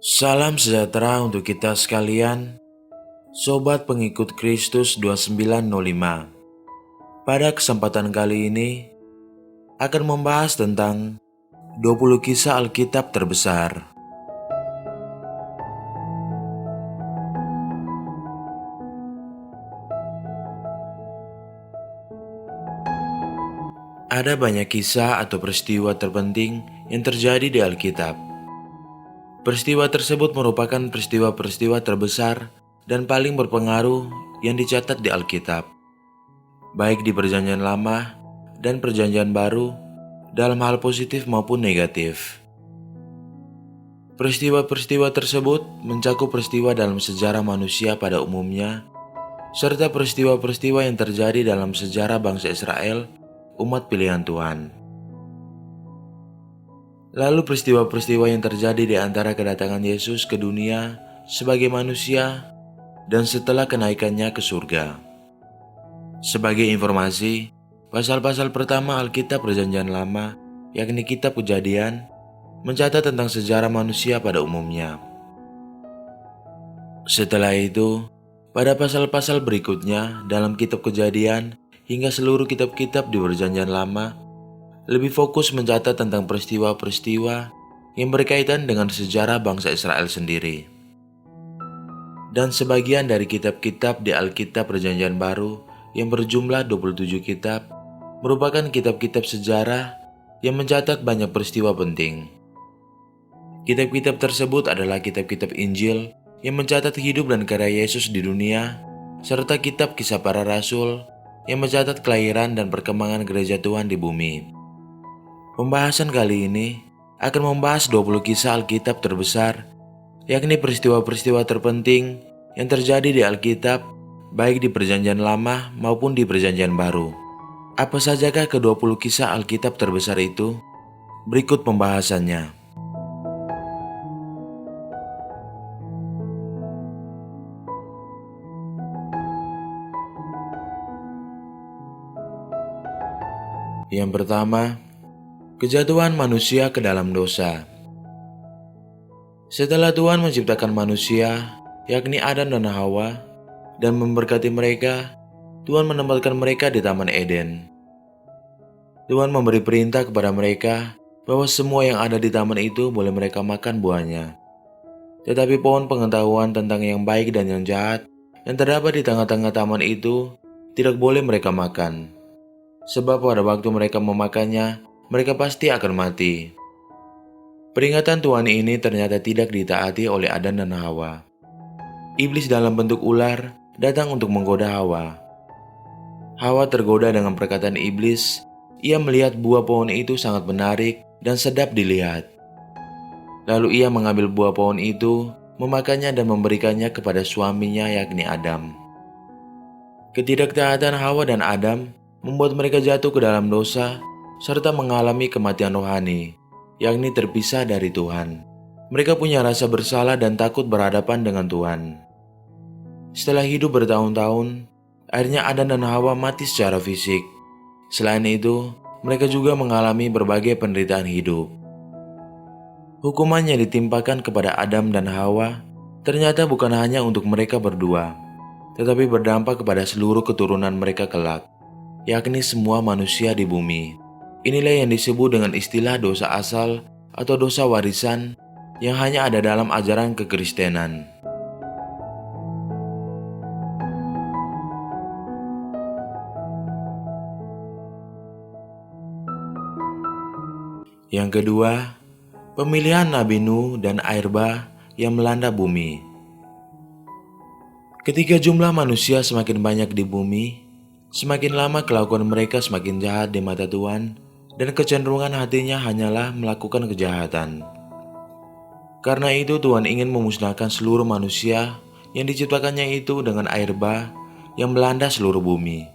Salam sejahtera untuk kita sekalian, Sobat Pengikut Kristus 2905. Pada kesempatan kali ini, akan membahas tentang 20 kisah Alkitab terbesar. Ada banyak kisah atau peristiwa terpenting yang terjadi di Alkitab. Peristiwa tersebut merupakan peristiwa-peristiwa terbesar dan paling berpengaruh yang dicatat di Alkitab, baik di Perjanjian Lama dan Perjanjian Baru, dalam hal positif maupun negatif. Peristiwa-peristiwa tersebut mencakup peristiwa dalam sejarah manusia pada umumnya, serta peristiwa-peristiwa yang terjadi dalam sejarah bangsa Israel, umat pilihan Tuhan. Lalu peristiwa-peristiwa yang terjadi di antara kedatangan Yesus ke dunia sebagai manusia dan setelah kenaikannya ke surga. Sebagai informasi, pasal-pasal pertama Alkitab Perjanjian Lama, yakni Kitab Kejadian, mencatat tentang sejarah manusia pada umumnya. Setelah itu, pada pasal-pasal berikutnya dalam Kitab Kejadian hingga seluruh kitab-kitab di Perjanjian Lama, lebih fokus mencatat tentang peristiwa-peristiwa yang berkaitan dengan sejarah bangsa Israel sendiri. Dan sebagian dari kitab-kitab di Alkitab Perjanjian Baru yang berjumlah 27 kitab merupakan kitab-kitab sejarah yang mencatat banyak peristiwa penting. Kitab-kitab tersebut adalah kitab-kitab Injil yang mencatat hidup dan karya Yesus di dunia, serta kitab Kisah Para Rasul yang mencatat kelahiran dan perkembangan gereja Tuhan di bumi. Pembahasan kali ini akan membahas 20 kisah Alkitab terbesar, yakni peristiwa-peristiwa terpenting yang terjadi di Alkitab, baik di Perjanjian Lama maupun di Perjanjian Baru. Apa sajakah ke-20 kisah Alkitab terbesar itu? Berikut pembahasannya. Yang pertama, kejatuhan manusia ke dalam dosa. Setelah Tuhan menciptakan manusia, yakni Adam dan Hawa, dan memberkati mereka, Tuhan menempatkan mereka di Taman Eden. Tuhan memberi perintah kepada mereka bahwa semua yang ada di taman itu boleh mereka makan buahnya. Tetapi pohon pengetahuan tentang yang baik dan yang jahat yang terdapat di tengah-tengah taman itu tidak boleh mereka makan. Sebab pada waktu mereka memakannya, mereka pasti akan mati. Peringatan Tuhan ini ternyata tidak ditaati oleh Adam dan Hawa. Iblis dalam bentuk ular datang untuk menggoda Hawa. Hawa tergoda dengan perkataan iblis. Ia melihat buah pohon itu sangat menarik dan sedap dilihat. Lalu ia mengambil buah pohon itu, memakannya dan memberikannya kepada suaminya yakni Adam. Ketidaktaatan Hawa dan Adam membuat mereka jatuh ke dalam dosa serta mengalami kematian rohani, yakni terpisah dari Tuhan. Mereka punya rasa bersalah dan takut berhadapan dengan Tuhan. Setelah hidup bertahun-tahun, akhirnya Adam dan Hawa mati secara fisik. Selain itu, mereka juga mengalami berbagai penderitaan hidup. Hukuman yang ditimpakan kepada Adam dan Hawa ternyata bukan hanya untuk mereka berdua, tetapi berdampak kepada seluruh keturunan mereka kelak, yakni semua manusia di bumi. Inilah yang disebut dengan istilah dosa asal atau dosa warisan yang hanya ada dalam ajaran kekristenan. Yang kedua, pemilihan Nabi Nuh dan air bah yang melanda bumi. Ketika jumlah manusia semakin banyak di bumi, semakin lama kelakuan mereka semakin jahat di mata Tuhan, dan kecenderungan hatinya hanyalah melakukan kejahatan. Karena itu Tuhan ingin memusnahkan seluruh manusia yang diciptakannya itu dengan air bah yang melanda seluruh bumi.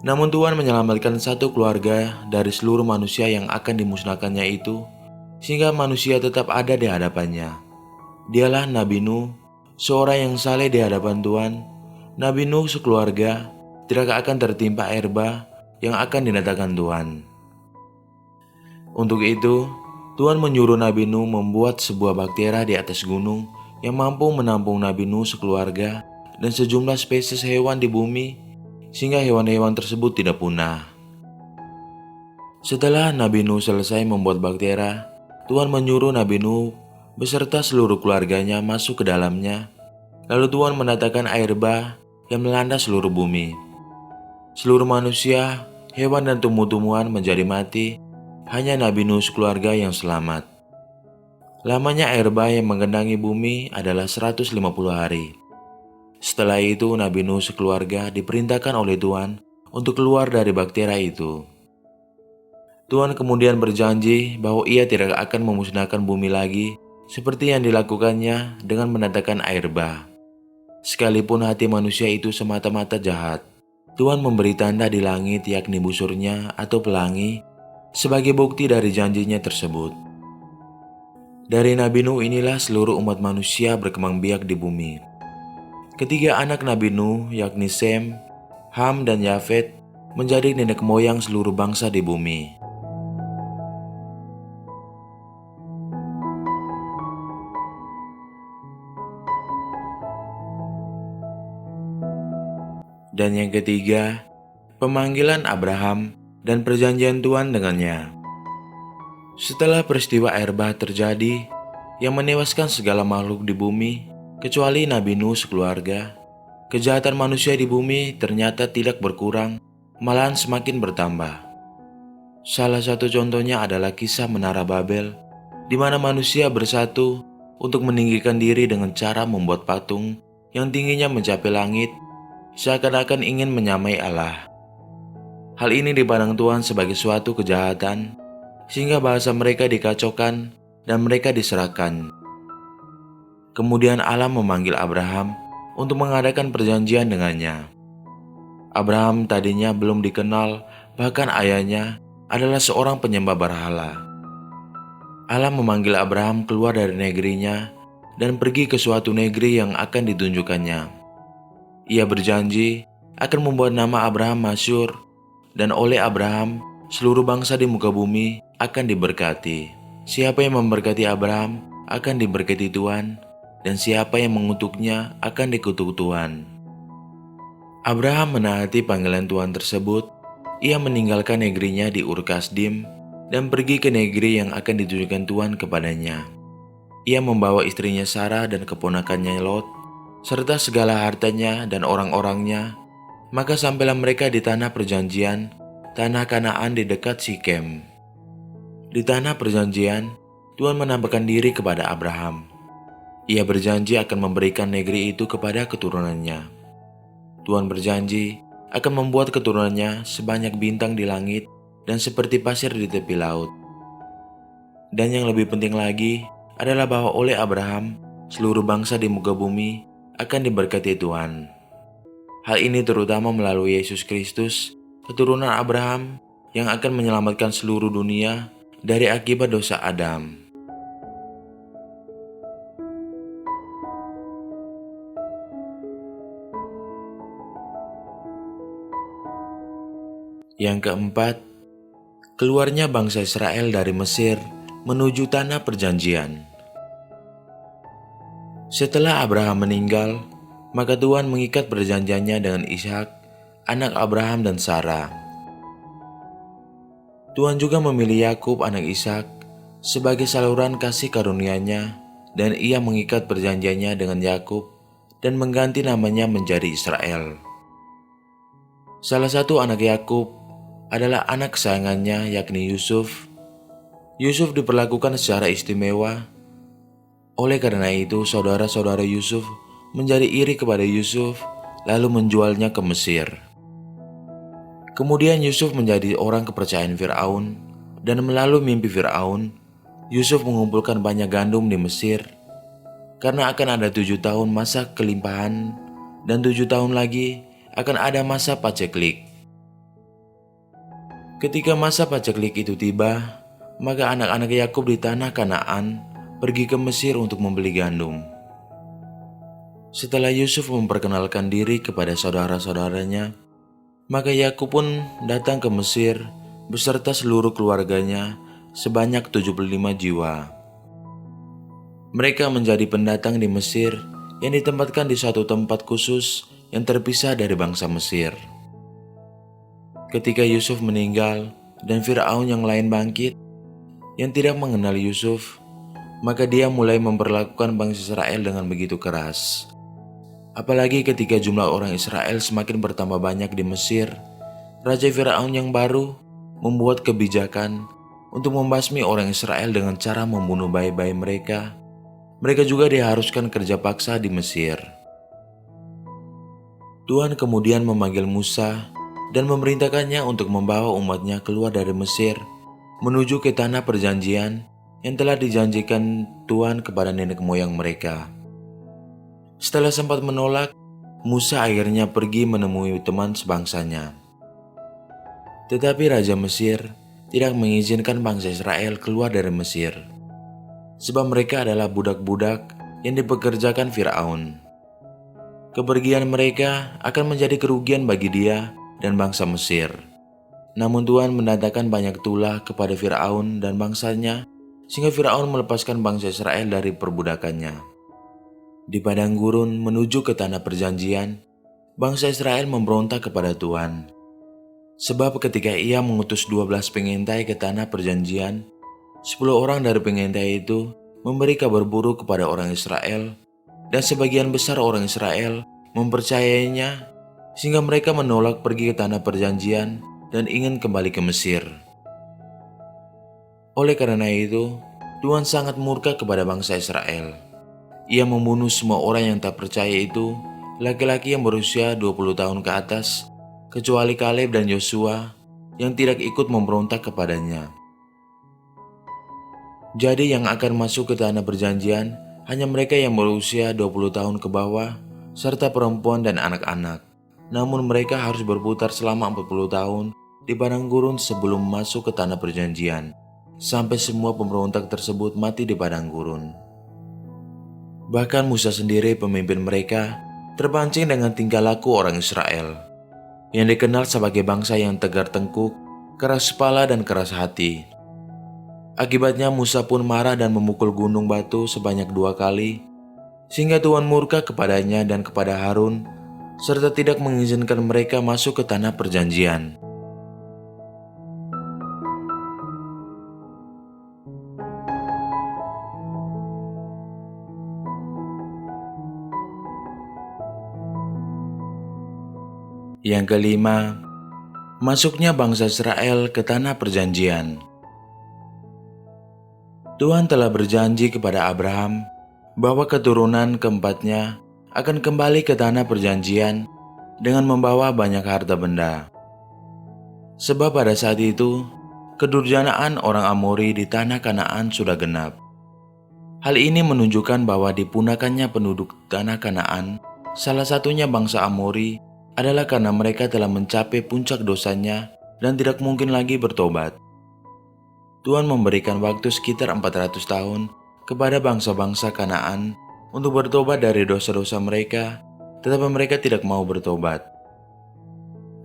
Namun Tuhan menyelamatkan satu keluarga dari seluruh manusia yang akan dimusnahkannya itu, sehingga manusia tetap ada di hadapannya. Dialah Nabi Nuh, seorang yang saleh di hadapan Tuhan. Nabi Nuh sekeluarga tidak akan tertimpa air bah yang akan didatangkan Tuhan. Untuk itu, Tuhan menyuruh Nabi Nuh membuat sebuah bahtera di atas gunung yang mampu menampung Nabi Nuh sekeluarga dan sejumlah spesies hewan di bumi, sehingga hewan-hewan tersebut tidak punah. Setelah Nabi Nuh selesai membuat bahtera, Tuhan menyuruh Nabi Nuh beserta seluruh keluarganya masuk ke dalamnya. Lalu Tuhan mendatangkan air bah yang melanda seluruh bumi. Seluruh manusia, hewan dan tumbuh-tumbuhan menjadi mati, hanya Nabi Nuh sekeluarga yang selamat. Lamanya air bah yang menggenangi bumi adalah 150 hari. Setelah itu Nabi Nuh sekeluarga diperintahkan oleh Tuhan untuk keluar dari bahtera itu. Tuhan kemudian berjanji bahwa ia tidak akan memusnahkan bumi lagi seperti yang dilakukannya dengan mendatangkan air bah. Sekalipun hati manusia itu semata-mata jahat, Tuhan memberi tanda di langit yakni busurnya atau pelangi sebagai bukti dari janjinya tersebut. Dari Nabi Nuh inilah seluruh umat manusia berkembang biak di bumi. Ketiga anak Nabi Nuh yakni Sem, Ham, dan Yafet menjadi nenek moyang seluruh bangsa di bumi. Dan yang ketiga, pemanggilan Abraham dan perjanjian Tuhan dengannya. Setelah peristiwa air bah terjadi yang menewaskan segala makhluk di bumi, kecuali Nabi Nuh sekeluarga, kejahatan manusia di bumi ternyata tidak berkurang, malahan semakin bertambah. Salah satu contohnya adalah kisah Menara Babel, di mana manusia bersatu untuk meninggikan diri dengan cara membuat patung yang tingginya mencapai langit, seakan-akan ingin menyamai Allah. Hal ini dipandang Tuhan sebagai suatu kejahatan, sehingga bahasa mereka dikacaukan dan mereka diserahkan. Kemudian Allah memanggil Abraham untuk mengadakan perjanjian dengannya. Abraham tadinya belum dikenal, bahkan ayahnya adalah seorang penyembah berhala. Allah memanggil Abraham keluar dari negerinya dan pergi ke suatu negeri yang akan ditunjukkannya. Ia berjanji akan membuat nama Abraham masyhur, dan oleh Abraham, seluruh bangsa di muka bumi akan diberkati. Siapa yang memberkati Abraham akan diberkati Tuhan, dan siapa yang mengutuknya akan dikutuk Tuhan. Abraham menaati panggilan Tuhan tersebut. Ia meninggalkan negerinya di Ur Kasdim dan pergi ke negeri yang akan ditunjukkan Tuhan kepadanya. Ia membawa istrinya Sarah dan keponakannya Lot, serta segala hartanya dan orang-orangnya. Maka sampailah mereka di tanah perjanjian, tanah Kanaan di dekat Sikem. Di tanah perjanjian, Tuhan menampakkan diri kepada Abraham. Ia berjanji akan memberikan negeri itu kepada keturunannya. Tuhan berjanji akan membuat keturunannya sebanyak bintang di langit dan seperti pasir di tepi laut. Dan yang lebih penting lagi adalah bahwa oleh Abraham, seluruh bangsa di muka bumi akan diberkati Tuhan. Hal ini terutama melalui Yesus Kristus, keturunan Abraham yang akan menyelamatkan seluruh dunia dari akibat dosa Adam. Yang keempat, keluarnya bangsa Israel dari Mesir menuju tanah perjanjian. Setelah Abraham meninggal, maka Tuhan mengikat perjanjiannya dengan Ishak, anak Abraham dan Sarah. Tuhan juga memilih Yakub anak Ishak sebagai saluran kasih karunia-Nya, dan ia mengikat perjanjiannya dengan Yakub dan mengganti namanya menjadi Israel. Salah satu anak Yakub adalah anak kesayangannya yakni Yusuf. Yusuf diperlakukan secara istimewa. Oleh karena itu, saudara-saudara Yusuf menjadi iri kepada Yusuf lalu menjualnya ke Mesir. Kemudian Yusuf menjadi orang kepercayaan Firaun, dan melalui mimpi Firaun, Yusuf mengumpulkan banyak gandum di Mesir karena akan ada 7 tahun masa kelimpahan dan 7 tahun lagi akan ada masa paceklik. Ketika masa paceklik itu tiba, maka anak-anak Yakub di tanah Kanaan pergi ke Mesir untuk membeli gandum. Setelah Yusuf memperkenalkan diri kepada saudara-saudaranya, maka Yakub pun datang ke Mesir beserta seluruh keluarganya sebanyak 75 jiwa. Mereka menjadi pendatang di Mesir yang ditempatkan di suatu tempat khusus yang terpisah dari bangsa Mesir. Ketika Yusuf meninggal dan Firaun yang lain bangkit, yang tidak mengenal Yusuf, maka dia mulai memperlakukan bangsa Israel dengan begitu keras. Apalagi ketika jumlah orang Israel semakin bertambah banyak di Mesir, Raja Firaun yang baru membuat kebijakan untuk membasmi orang Israel dengan cara membunuh bayi-bayi mereka. Mereka juga diharuskan kerja paksa di Mesir. Tuhan kemudian memanggil Musa dan memerintahkannya untuk membawa umatnya keluar dari Mesir menuju ke tanah perjanjian yang telah dijanjikan Tuhan kepada nenek moyang mereka. Setelah sempat menolak, Musa akhirnya pergi menemui teman sebangsanya. Tetapi Raja Mesir tidak mengizinkan bangsa Israel keluar dari Mesir, sebab mereka adalah budak-budak yang dipekerjakan Firaun. Kepergian mereka akan menjadi kerugian bagi dia dan bangsa Mesir. Namun Tuhan mendatangkan banyak tulah kepada Firaun dan bangsanya, sehingga Firaun melepaskan bangsa Israel dari perbudakannya. Di padang gurun menuju ke tanah perjanjian, bangsa Israel memberontak kepada Tuhan. Sebab ketika ia mengutus 12 pengintai ke tanah perjanjian, 10 orang dari pengintai itu memberi kabar buruk kepada orang Israel, dan sebagian besar orang Israel mempercayainya, sehingga mereka menolak pergi ke tanah perjanjian dan ingin kembali ke Mesir. Oleh karena itu, Tuhan sangat murka kepada bangsa Israel. Ia membunuh semua orang yang tak percaya itu, laki-laki yang berusia 20 tahun ke atas, kecuali Kaleb dan Yosua yang tidak ikut memberontak kepadanya. Jadi yang akan masuk ke tanah perjanjian hanya mereka yang berusia 20 tahun ke bawah, serta perempuan dan anak-anak. Namun mereka harus berputar selama 40 tahun di padang gurun sebelum masuk ke tanah perjanjian, sampai semua pemberontak tersebut mati di padang gurun. Bahkan Musa sendiri, pemimpin mereka, terpancing dengan tingkah laku orang Israel, yang dikenal sebagai bangsa yang tegar tengkuk, keras kepala dan keras hati. Akibatnya Musa pun marah dan memukul gunung batu sebanyak 2 kali, sehingga Tuhan murka kepadanya dan kepada Harun, serta tidak mengizinkan mereka masuk ke tanah perjanjian. Yang kelima, masuknya bangsa Israel ke tanah perjanjian. Tuhan telah berjanji kepada Abraham bahwa keturunan keempatnya akan kembali ke tanah perjanjian dengan membawa banyak harta benda. Sebab pada saat itu, kedurjanaan orang Amori di tanah Kanaan sudah genap. Hal ini menunjukkan bahwa dipunakannya penduduk tanah Kanaan, salah satunya bangsa Amori, adalah karena mereka telah mencapai puncak dosanya dan tidak mungkin lagi bertobat. Tuhan memberikan waktu sekitar 400 tahun kepada bangsa-bangsa Kanaan untuk bertobat dari dosa-dosa mereka, tetapi mereka tidak mau bertobat.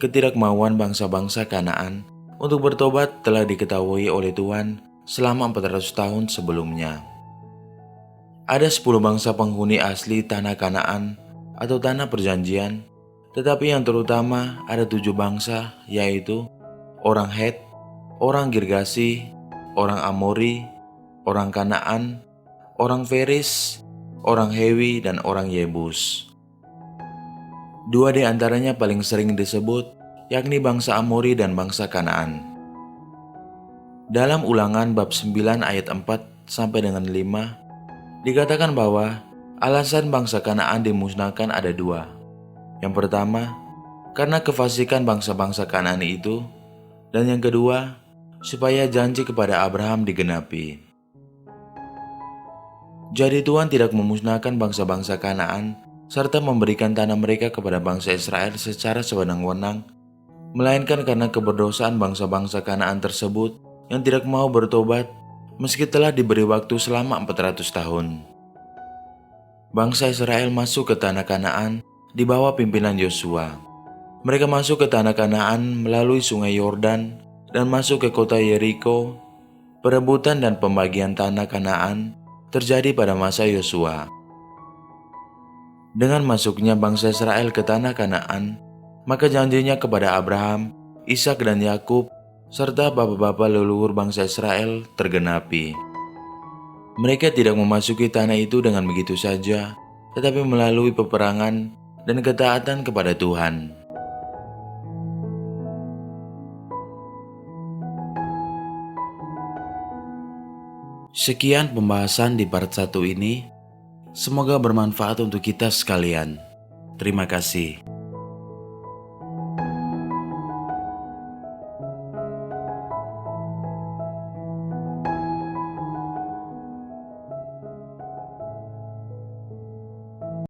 Ketidakmauan bangsa-bangsa Kanaan untuk bertobat telah diketahui oleh Tuhan selama 400 tahun sebelumnya. Ada 10 bangsa penghuni asli tanah Kanaan atau tanah perjanjian, tetapi yang terutama ada 7 bangsa, yaitu orang Het, orang Girgasi, orang Amori, orang Kanaan, orang Feris, orang Hewi, dan orang Yebus. 2 di antaranya paling sering disebut, yakni bangsa Amori dan bangsa Kanaan. Dalam Ulangan bab 9 ayat 4 sampai dengan 5, dikatakan bahwa alasan bangsa Kanaan dimusnahkan ada 2. Yang pertama, karena kefasikan bangsa-bangsa Kanaan itu, dan yang kedua, supaya janji kepada Abraham digenapi. Jadi Tuhan tidak memusnahkan bangsa-bangsa Kanaan serta memberikan tanah mereka kepada bangsa Israel secara sewenang-wenang, melainkan karena keberdosaan bangsa-bangsa Kanaan tersebut yang tidak mau bertobat meski telah diberi waktu selama 400 tahun. Bangsa Israel masuk ke tanah Kanaan di bawah pimpinan Yosua. Mereka masuk ke tanah Kanaan melalui sungai Yordan dan masuk ke kota Yeriko. Perebutan dan pembagian tanah Kanaan terjadi pada masa Yosua. Dengan masuknya bangsa Israel ke tanah Kanaan, maka janjinya kepada Abraham, Ishak dan Yakub serta bapak-bapak leluhur bangsa Israel tergenapi. Mereka tidak memasuki tanah itu dengan begitu saja, tetapi melalui peperangan dan ketaatan kepada Tuhan. Sekian pembahasan di part 1 ini. Semoga bermanfaat untuk kita sekalian. Terima kasih.